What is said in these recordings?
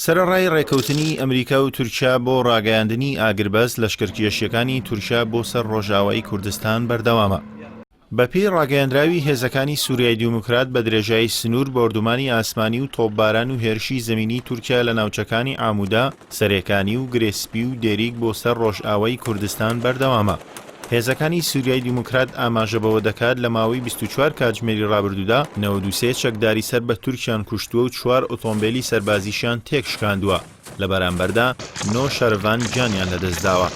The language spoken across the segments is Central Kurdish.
سەرەڕای ڕێکەوتنی ئەمریکا و تورکیا بۆ ڕاگەیاندنی ئاگربەست لەشکرکێشیەکانی تورکیا بۆ سەر ڕۆژاوای کوردستان بەردەوامە. بەپێی ڕاگەیاندراوی هێزەکانی سووریای دیموکرات بە درێژایی سنوور بۆردومانی ئاسمانی و تۆپباران و هێرشی زەمینی تورکیا لە ناوچەکانی ئامودا، سەرێکانی و گرێسپی و دێریک بۆ سەر ڕۆژئاوای کوردستان بەردەوامە. هێزەکانی سووریای دیموکرات ئاماژە بەوە دەکات لە ماوەی 24 کاتژمێری ڕابردوودا 93 چەکداری سەر بە تورکیان کوشتووە و 4 ئۆتۆمبیلی سەربازیشیان تێک شکاندووە. لە بەرامبەردا 9 شەروان گیانیان لەدەستداوە.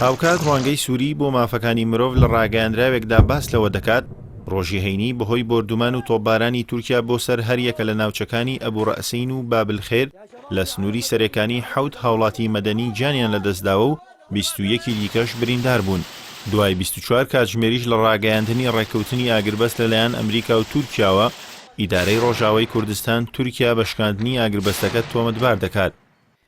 هاوکات ڕوانگەی سووری بۆ مافەکانی مرۆڤ لە ڕاگەیاندراوێکدا باس لەوە دەکات ڕۆژی هەینی بەهۆی بۆردومان و تۆپبارانی تورکیا بۆ سەر هەریەکە لە ناوچەکانی ئەبوڕەسین و بابلخێر لە سنووری سەرەکانی 7 هاوڵاتی مەدەنی گیانیان لەدەستداوە و 21 دیکەش بریندار بوون. دوای 24 کاتژمێریش لە ڕاگەیاندنی ڕێکەوتنی ئاگربەست لەلایەن ئەمریکا و تورکیاوە، ئیدارەی ڕۆژاوای کوردستان تورکیا بە شکاندنی ئاگربەستەکە تۆمەتبار دەکات.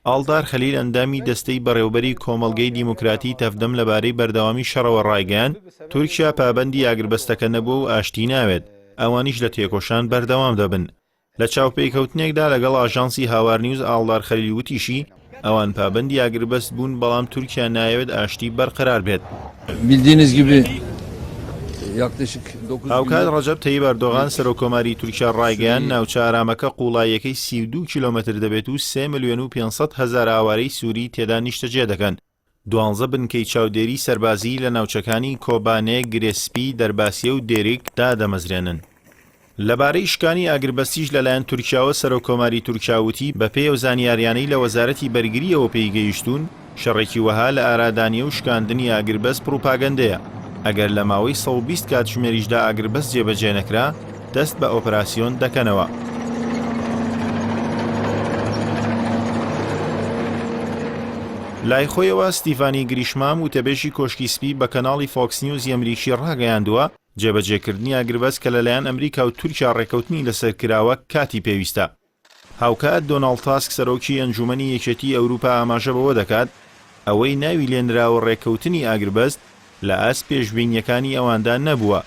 ئاڵدار خەلیل ئەندامی دەستەی بەڕێوەبەری کۆمەڵگەی دیموکراتی تەفدەم لەبارەی بەردەوامی شەڕەوە ڕایگەیاند تورکیا پابەندی ئاگربەستەکە نەبووە و ئاشتی ناوێت، ئەوانیش لە تێکۆشان بەردەوام دەبن. لە چاوپێکەوتنێکدا لەگەڵ ئاژانسی هاوار نیوز ئاڵدار خەلیل وتیشی ئەوان پابەندی ئاگربەست بوون بەڵام تورکیا نایەوێت ئاشتی بەرقەرار بێت. Bildiğiniz gibi yaklaşık 9 هاوکات ڕەجەب تەییب ئەردۆغان سەرۆکۆماری تورکیا ڕایگەیان ناوچە ئارامەکە قوڵاییەکەی 32 کیلۆمەتر دەبێت و 3,500,000 ئاوارەی سووری تێدا نیشتەجێ دەکەن. 12 بنکەی چاودێری سەربازی لە ناوچەکانی کۆبانێ، گرێسپی، دەرباسیە و دێریک دادەمەزرێنن. لەبارەی شکانی ئاگربەستیش لەلایەن تورکیاوە سەرۆکۆماری تورکیاوتی بەپێی ئەو زانیاریانەی لە وەزارەتی بەرگریەوە پێیگەیشتون شەڕێکی وەها لە ئارادانیە و شکاندنی ئاگربەست پروپاگەندەیە. ئەگەر لە ماوەی 120 کاتژمێریشدا ئاگربەست جێبەجێ نەکرا دەست بە ئۆپراسیۆن دەکەنەوە. لای خۆیەوە ستیفانی گریشمام و تەبێژی کۆشکی بە کەناڵی فۆکس نیوز ئەمریکی ڕاگەیاندووە جێبەجێکردنی ئاگربەست کە لەلایەن ئەمریکا و تورکیا ڕێکەوتنی لەسەر کراوە کاتی پێویستە. هاوکات دۆناڵد تاسک سەرۆکی ئەنجومەنی یەکێتی ئەوروپا ئاماژە بەوە دەکات ئەوەی ناوی لێنراوە ڕێکەوتنی ئاگربەست لە ئاست پێشبینیەکانی ئەواندا نەبووە،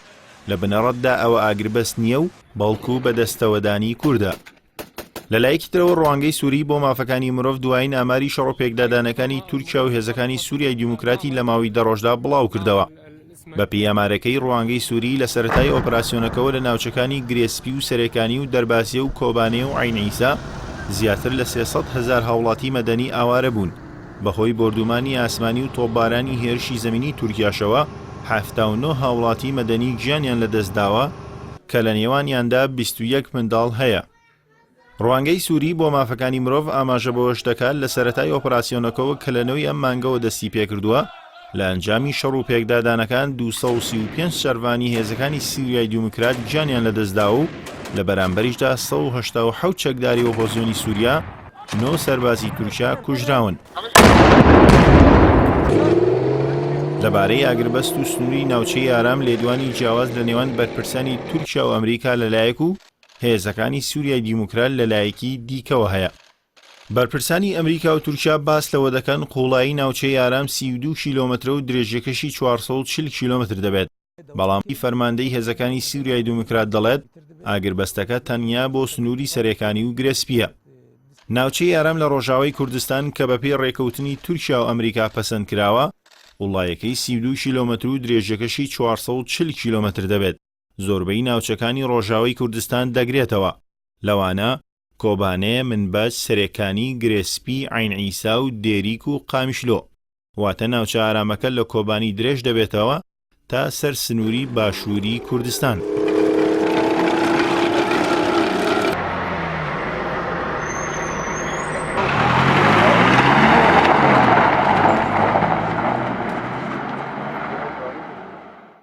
لە بنەڕەتدا ئەوە ئاگربەست نییە و بەڵکو بەدەستەوەدانی کووردە. لەلایەکی ترەوە ڕوانگەی سووری بۆ مافەکانی مرۆڤ دوایین ئاماری شەڕۆپێکدادانەکانی تورکیا و هێزەکانی سووریای دیموکراتی لە ماوەی 10 ڕۆژدا بڵاو کردەوە. بەپێی ئامارەکەی ڕوانگەی سووری لە سەرەتای ئۆپراسیۆنەکەەوە لە ناوچەکانی گرێسپی و سەرێکانی و دەرباسیە و کۆبانێ و عین عیسا زیاتر لە 300,000 هاوڵاتی مەدەنی ئاوارە بوون. بەهۆی بۆردومانی ئاسمانی و تۆپبارانی هێرشی زەمینی تورکیاشەوە 79 هاوڵاتی مەدەنی گیانیان لەدەستداوە کە لە نێوانیاندا 21 منداڵ هەیە. ڕوانگەی سووری بۆ مافەکانی مرۆڤ ئاماژە بەوەش دەکات لە سەرەتای ئۆپراسیۆنەکەەوە کە لەنەوەی ئەم مانگەوە دەستی پێکردووە لە ئەنجامی شەڕ و پێکدادانەکان 235 شەروانی هێزەکانی سووریای دیموکرات گیانیان لەدەستداوە و لە بەرامبەریشدا 187 چەکداری ئۆپۆزیۆنی سووریا 9 سەربازی تورکیا کوژراون. لەبارەی ئاگربەست و سنووری ناوچەی ئارام لێدوانی جیاواز لە نێوان بەرپرسانی تورکیا و ئەمریکا لەلایەک و هێزەکانی سووریای دیموکرات لەلایەکی دیکەوە هەیە. بەرپرسانی ئەمریکا و تورکیا باس لەوە دەکەن قوڵایی ناوچەی ئارام 32 کیلۆمەترە و درێژەکەشی 440 کیلۆمەتر دەبێت. بەڵام فەرماندەی هێزەکانی سووریای دیموکرات دەڵێت ئاگربەستەکە تەنیا بۆ سنووری سەرێکانی و گرێسپیە. ناوچەی ئارام لە ڕۆژاوای کوردستان کە بەپێی ڕێکەوتنی تورکیا و ئەمریکا پەسەند کراوە وڵایەکەی 32 کیلۆمەتر و درێژەکەشی 440 کیلۆمەتر دەبێت. زۆربەی ناوچەکانی ڕۆژاوای کوردستان دەگرێتەوە، لەوانە کۆبانێ، منبەج، سەرێکانی، گرێسپی، عین عیسا و دێریک و قامیشلۆ. واتە ناوچە ئارامەکە لە کۆبانی درێژ دەبێتەوە تا سەر سنووری باشووری کوردستان.